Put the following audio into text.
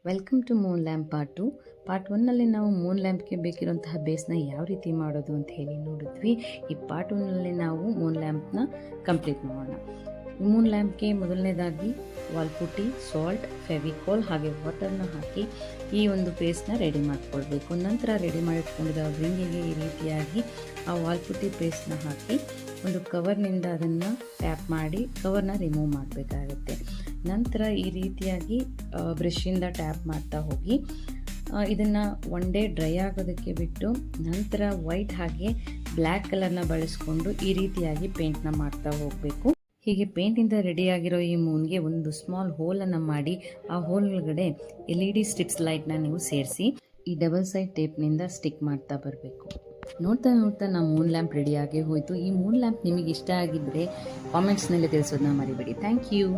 Welcome to moon lamp part 1ನಲ್ಲಿ ನಾವು moon ಲ್ಯಾಂಪ್ಗೆ ಬೇಕಿರುವಂತಹ ಬೇಸ್ನ ಯಾವ ರೀತಿ ಮಾಡೋದು ಅಂತ ಹೇಳಿ ನೋಡಿದ್ವಿ. ಈ ಪಾರ್ಟ್ 1ನಲ್ಲಿ ನಾವು ಮೂನ್ ಲ್ಯಾಂಪ್ನ ಕಂಪ್ಲೀಟ್ ಮಾಡೋಣ. ಮೂನ್ ಲ್ಯಾಂಪ್ಗೆ ಮೊದಲನೇದಾಗಿ ವಾಲ್ಪುಟ್ಟಿ, ಸಾಲ್ಟ್, ಫೆವಿಕಾಲ್ ಹಾಗೆ ವಾಟರ್ನ ಹಾಕಿ ಈ ಒಂದು ಪೇಸ್ಟ್ನ ರೆಡಿ ಮಾಡ್ಕೊಳ್ಬೇಕು. ನಂತರ ರೆಡಿ ಮಾಡಿಟ್ಕೊಂಡಿದ್ದ ರಿಂಗಿಗೆ ಈ ರೀತಿಯಾಗಿ ಆ ವಾಲ್ಪುಟ್ಟಿ ಪೇಸ್ಟ್ನ ಹಾಕಿ ಒಂದು ಕವರ್ನಿಂದ ಅದನ್ನು ಟ್ಯಾಪ್ ಮಾಡಿ ಕವರ್ನ ರಿಮೂವ್ ಮಾಡಬೇಕಾಗುತ್ತೆ. ನಂತರ ಈ ರೀತಿಯಾಗಿ ಬ್ರಷಿಂದ ಟ್ಯಾಪ್ ಮಾಡ್ತಾ ಹೋಗಿ ಇದನ್ನು ಒನ್ ಡೇ ಡ್ರೈ ಆಗೋದಕ್ಕೆ ಬಿಟ್ಟು ನಂತರ ವೈಟ್ ಹಾಗೆ ಬ್ಲ್ಯಾಕ್ ಕಲರ್ನ ಬಳಸ್ಕೊಂಡು ಈ ರೀತಿಯಾಗಿ ಪೇಂಟ್ನ ಮಾಡ್ತಾ ಹೋಗಬೇಕು. ಹೀಗೆ ಪೇಂಟಿಂದ ರೆಡಿಯಾಗಿರೋ ಈ ಮೂನ್ಗೆ ಒಂದು ಸ್ಮಾಲ್ ಹೋಲನ್ನು ಮಾಡಿ ಆ ಹೋಲ್ ಒಳಗಡೆ LED ಸ್ಟ್ರಿಪ್ಸ್ ಲೈಟ್ನ ನೀವು ಸೇರಿಸಿ ಈ ಡಬಲ್ ಸೈಡ್ ಟೇಪ್ನಿಂದ ಸ್ಟಿಕ್ ಮಾಡ್ತಾ ಬರಬೇಕು. ನೋಡ್ತಾ ನೋಡ್ತಾ ನಮ್ಮ ಮೂನ್ ಲ್ಯಾಂಪ್ ರೆಡಿಯಾಗಿ ಹೋಯಿತು. ಈ ಮೂನ್ ಲ್ಯಾಂಪ್ ನಿಮಗೆ ಇಷ್ಟ ಆಗಿದ್ದರೆ ಕಾಮೆಂಟ್ಸ್ನಲ್ಲಿ ತಿಳಿಸೋದನ್ನ ಮರಿಬೇಡಿ. Thank you.